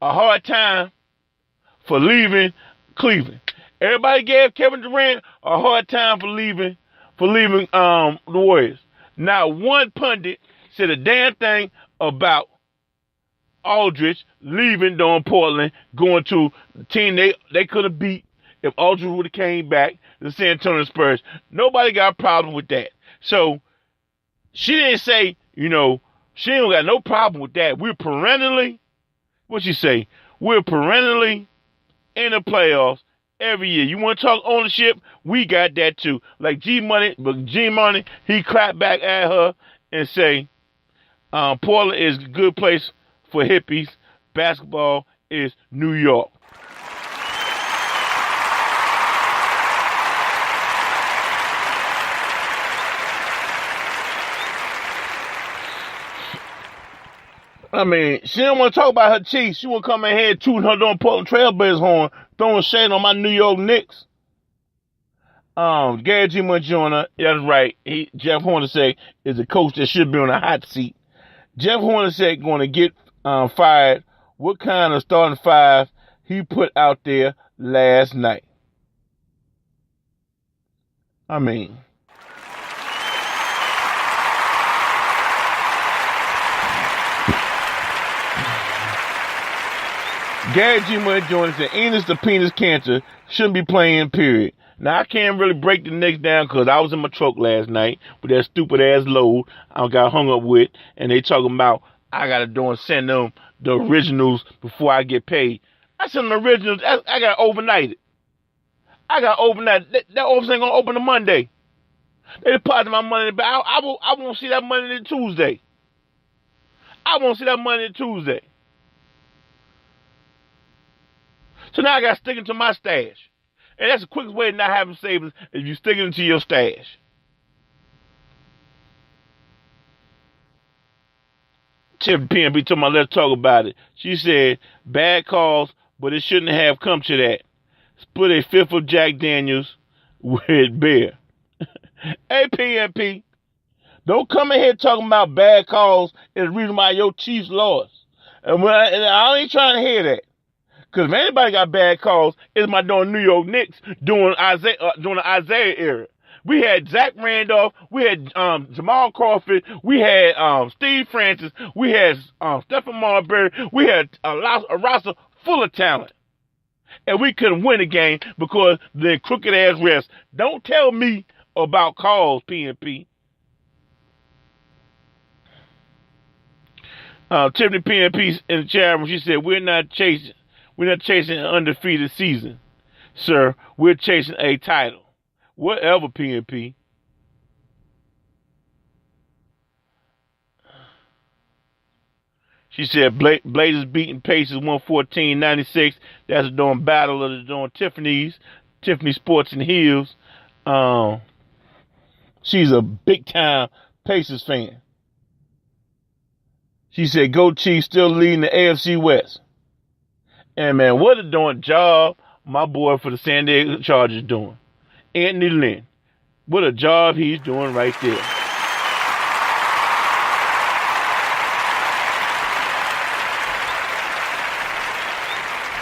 a hard time for leaving Cleveland. Everybody gave Kevin Durant a hard time for leaving the Warriors. Not one pundit said a damn thing about Aldridge leaving during Portland, going to the team they could have beat if Aldridge would have came back, the San Antonio Spurs. Nobody got a problem with that. So she didn't say, she ain't got no problem with that. What'd she say? We're perennially in the playoffs every year. You want to talk ownership? We got that too. Like G Money, he clapped back at her and say, Portland is a good place for hippies. Basketball is New York. I mean, she didn't want to talk about her Chiefs. She want to come in here tooting her doing Portland Trailblazers horn, throwing shade on my New York Knicks. Gary G. Monjourner, that's right. Jeff Hornacek is a coach that should be on a hot seat. Jeff Hornacek going to get fired. What kind of starting five he put out there last night? I mean, Gary G. Monjourner said Enos the penis cancer shouldn't be playing, period. Now, I can't really break the Knicks down because I was in my truck last night with that stupid-ass load I got hung up with, and they talking about I got to send them the originals before I get paid. I sent them the originals. I got overnighted. That office ain't going to open on Monday. They deposit my money, but I won't see that money until Tuesday. So now I got to stick into my stash. And that's the quickest way to not having savings if you stick it into your stash. Tiffany PNB told me, let's talk about it. She said, bad calls, but it shouldn't have come to that. Split a fifth of Jack Daniels with beer. Hey, PNP, don't come in here talking about bad calls is the reason why your Chiefs lost. And I ain't trying to hear that. Because if anybody got bad calls, it's my darn New York Knicks during the Isaiah era. We had Zach Randolph, we had Jamal Crawford, we had Steve Francis, we had Stephen Marbury, we had a roster full of talent. And we couldn't win a game because the crooked ass refs. Don't tell me about calls, PNP. Tiffany PNP in the chat room, she said, we're not chasing an undefeated season, sir. We're chasing a title. Whatever, PNP. She said Blazers beating Pacers 114-96. That's during battle of the during Tiffany Sports and Hills. She's a big time Pacers fan. She said, go Chiefs, still leading the AFC West. And man, what a doing job my boy for the San Diego Chargers doing. Anthony Lynn. What a job he's doing right there.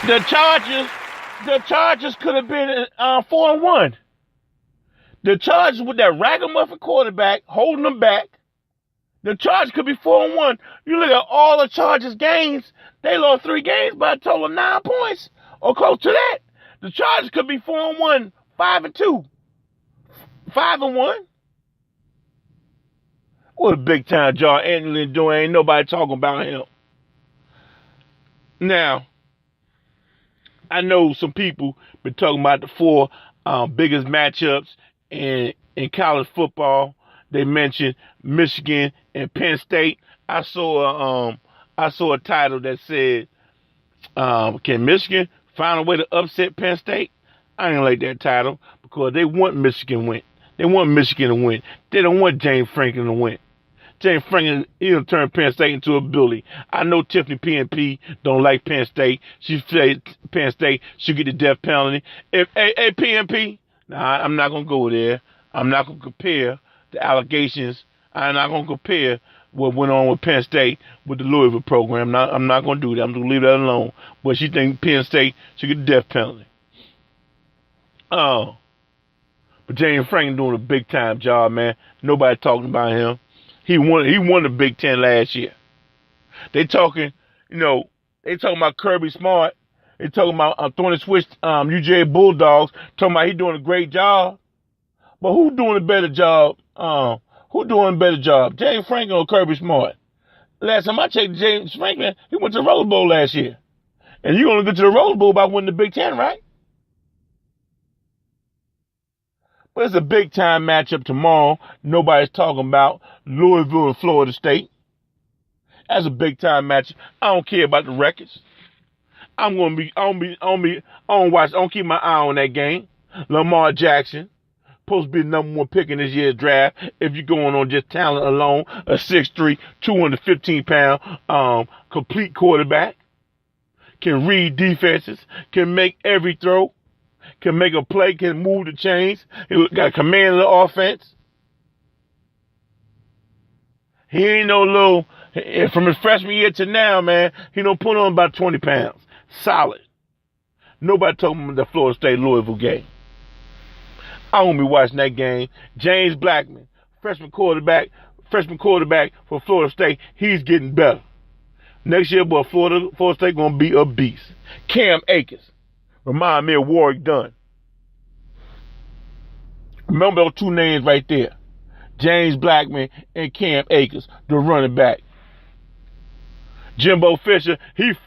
The Chargers could have been 4-1. The Chargers with that ragamuffin quarterback holding them back. The Chargers could be 4-1. You look at all the Chargers games, they lost 3 games by a total of 9 points or close to that. The Chargers could be 4-1, 5-2, 5-1. What a big time job Anthony Lynn doing. Ain't nobody talking about him. Now, I know some people been talking about the 4 biggest matchups in college football. They mentioned Michigan and Penn State. I saw a title that said, "Can Michigan find a way to upset Penn State?" I didn't like that title because they want Michigan to win. They want Michigan to win. They don't want James Franklin to win. James Franklin, he'll turn Penn State into a bully. I know Tiffany PNP don't like Penn State. She said Penn State should get the death penalty. Hey PNP, nah, I'm not gonna go there. I'm not gonna compare the allegations. I'm not gonna compare what went on with Penn State with the Louisville program. I'm not going to do that. I'm going to leave that alone. But she thinks Penn State should get the death penalty. But James Franklin doing a big time job, man. Nobody talking about him. He won the Big Ten last year. They talking about Kirby Smart. They talking about Thorny Switch, UJ Bulldogs, talking about he doing a great job. But who doing a better job? James Franklin or Kirby Smart? Last time I checked, James Franklin, he went to the Rose Bowl last year. And you only get to the Rose Bowl by winning the Big Ten, right? But it's a big time matchup tomorrow. Nobody's talking about Louisville and Florida State. That's a big time matchup. I don't care about the records. I'm gonna keep my eye on that game. Lamar Jackson, supposed to be the number one pick in this year's draft. If you're going on just talent alone, a 6'3", 215-pound, complete quarterback, can read defenses, can make every throw, can make a play, can move the chains. He got command of the offense. He ain't no little, from his freshman year to now, man, he don't put on about 20 pounds. Solid. Nobody talking about the Florida State Louisville game. I'm going to be watching that game. James Blackman, freshman quarterback for Florida State, he's getting better. Next year, boy, Florida State going to be a beast. Cam Akers, remind me of Warwick Dunn. Remember those two names right there. James Blackman and Cam Akers, the running back. Jimbo Fisher,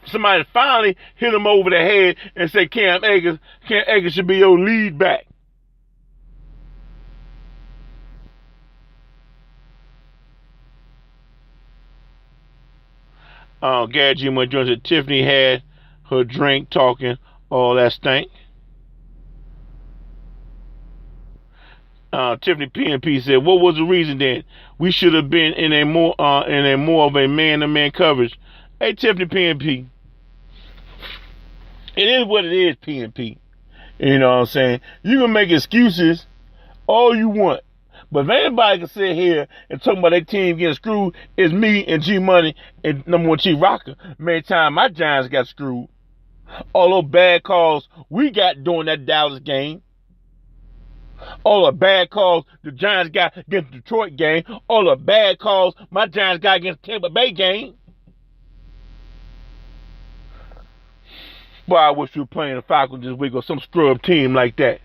somebody finally hit him over the head and said Cam Akers should be your lead back. Gary G. Jones said Tiffany had her drink talking all that stank. Tiffany PNP said, "What was the reason then? We should have been in a more of a man-to-man coverage." Hey, Tiffany PNP, it is what it is, PNP. You know what I'm saying? You can make excuses all you want, but if anybody can sit here and talk about their team getting screwed, it's me and G Money and number one Chief Rocker. Many times my Giants got screwed. All those bad calls we got during that Dallas game. All the bad calls the Giants got against the Detroit game. All the bad calls my Giants got against the Tampa Bay game. Boy, I wish we were playing the Falcons this week or some scrub team like that.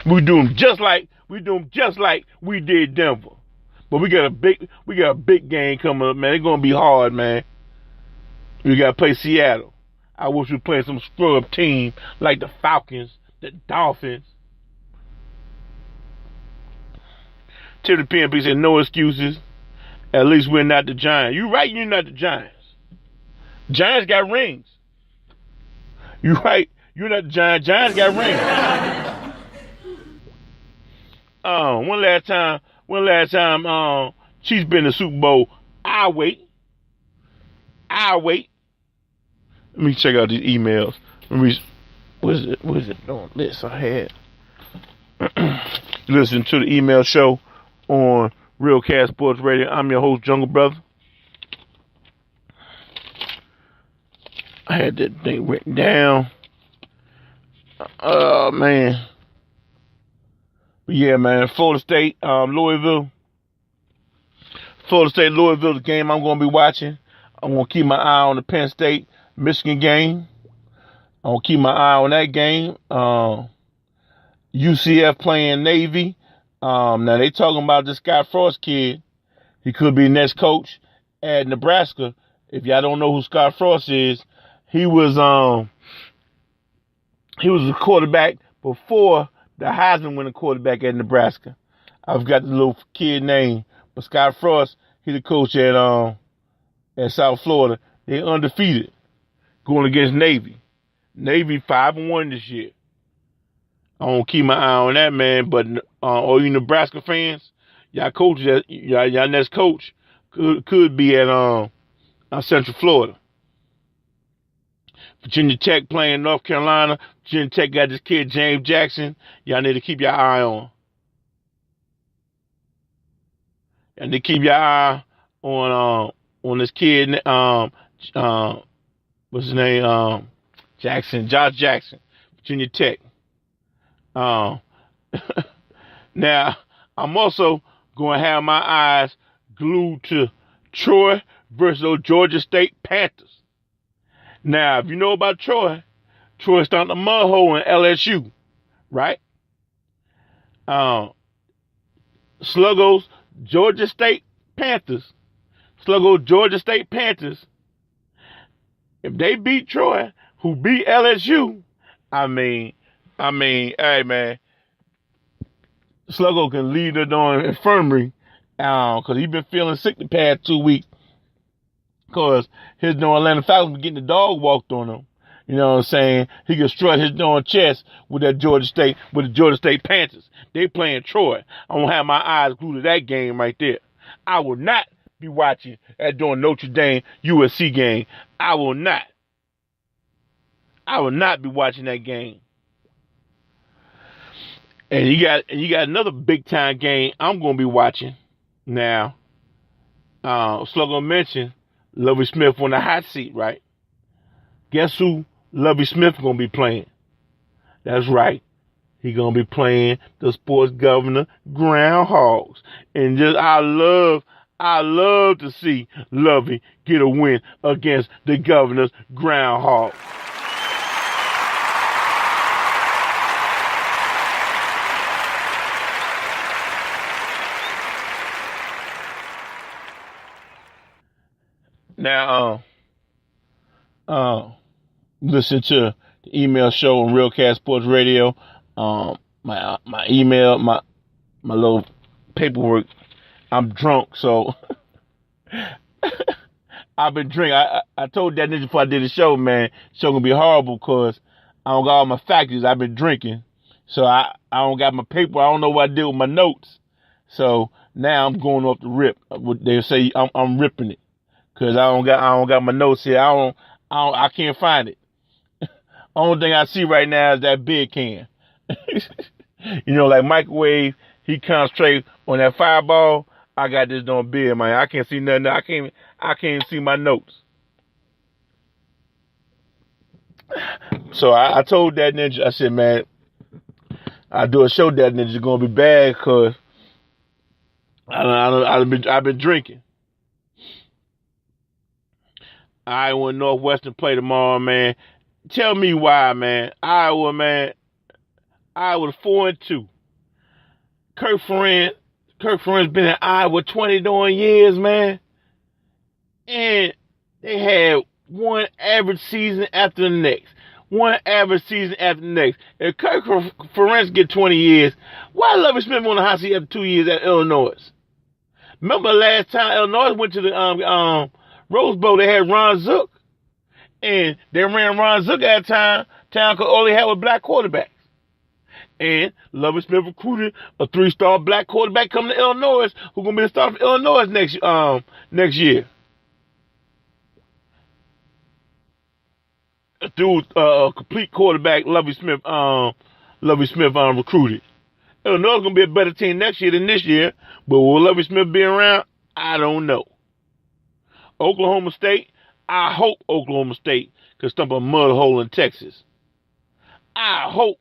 We do them just like we did Denver. But we got a big game coming up, man. It's gonna be hard, man. We gotta play Seattle. I wish we were playing some scrub team like the Falcons, the Dolphins. Tiffany PNP said no excuses. At least we're not the Giants. You right, you're not the Giants. Giants got rings. You right, you're not the Giants. Giants got rings. One last time Chiefs been in the Super Bowl. I'll wait. Let me check out these emails. What is it on this I had? Listen to the email show on Realcast Sports Radio. I'm your host, Jungle Brother. I had that thing written down. Oh, man. But yeah, man. Florida State, Louisville. Florida State, Louisville, the game I'm going to be watching. I'm going to keep my eye on the Penn State, Michigan game. I'm going to keep my eye on that game. UCF playing Navy. Now they talking about this Scott Frost kid. He could be next coach at Nebraska. If y'all don't know who Scott Frost is, he was a quarterback before the Heisman winning quarterback at Nebraska. I forgot the little kid name, but Scott Frost, he the coach at South Florida. They undefeated going against Navy. Navy 5-1 this year. I'm gonna keep my eye on that, man. But all you Nebraska fans, y'all coaches, y'all next coach could be at Central Florida. Virginia Tech playing North Carolina. Virginia Tech got this kid James Jackson. Y'all need to keep your eye on. and to keep your eye on this kid. What's his name? Josh Jackson, Virginia Tech. Um, Now, I'm also going to have my eyes glued to Troy versus those Georgia State Panthers. Now, if you know about Troy's starting a mud hole in LSU, right? Sluggo's Georgia State Panthers. If they beat Troy, who beat LSU, I mean, hey man, Sluggo can leave the darn infirmary because he's been feeling sick the past 2 weeks because his Atlanta Falcons been getting the dog walked on him. You know what I'm saying? He can strut his darn chest with the Georgia State Panthers. They playing Troy. I'm going to have my eyes glued to that game right there. I will not be watching that during Notre Dame USC game. I will not be watching that game. And you got another big time game I'm gonna be watching now. Sluggo mentioned Lovie Smith on the hot seat, right? Guess who Lovie Smith gonna be playing? That's right. He gonna be playing the sports governor Groundhogs. And just I love to see Lovie get a win against the governor's Groundhogs. Now, listen to the email show on Realcast Sports Radio. My email, my little paperwork. I'm drunk, so I've been drinking. I told that nigga before I did the show, man, show gonna be horrible because I don't got all my faculties. I've been drinking, so I don't got my paper. I don't know what I did with my notes. So now I'm going off the rip. They say I'm ripping it. Cause I don't got my notes here. I can't find it. Only thing I see right now is that beer can. You know, like microwave, he concentrate on that fireball. I got this damn beer, man. I can't see nothing. I can't see my notes. So I told that ninja, I said, man, I do a show that ninja gonna be bad cause I've been drinking. Iowa Northwestern play tomorrow, man. Tell me why, man. Iowa 4-2. Kirk Ferentz been in Iowa 20 years, man. And they had one average season after the next. If Kirk Ferentz get 20 years, why Lovie Smith on the hot seat after 2 years at Illinois? Remember last time Illinois went to the Rose Bowl, they had Ron Zook. And they ran Ron Zook at a time because all they had was black quarterbacks. And Lovie Smith recruited a 3-star black quarterback coming to Illinois who's going to be the starter for Illinois next year. Through a complete quarterback Lovie Smith recruited. Illinois is going to be a better team next year than this year, but will Lovie Smith be around? I don't know. Oklahoma State, I hope Oklahoma State can stump a mud hole in Texas. I hope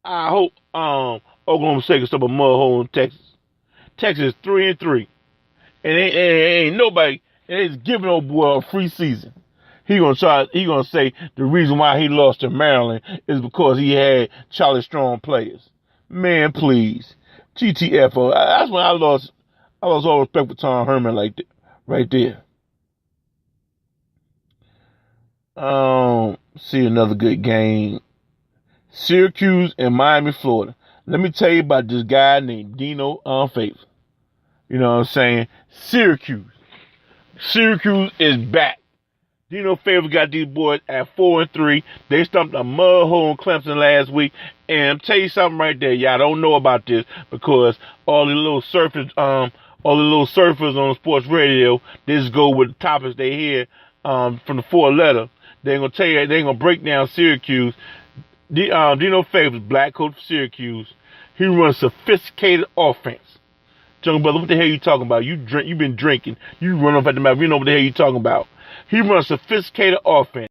Oklahoma State can stump a mud hole in Texas. Texas is 3-3. And ain't nobody is giving old boy a free season. He gonna say the reason why he lost to Maryland is because he had Charlie Strong players. Man, please. GTFO. That's when I lost all respect for Tom Herman like that, right there. See another good game. Syracuse and Miami, Florida. Let me tell you about this guy named Dino Favors. You know what I'm saying? Syracuse is back. Dino Favors got these boys at 4-3. They stumped a mud hole in Clemson last week. And I'm tell you something right there, y'all don't know about this because all the little surfers on sports radio, they just go with the topics they hear from the 4-letter. They're gonna tell you, they're gonna break down Syracuse. Dino Favors, black coach for Syracuse, he runs sophisticated offense. Jungle Brother, what the hell you talking about? You been drinking. You run off at the mouth. You know what the hell you talking about. He runs sophisticated offense.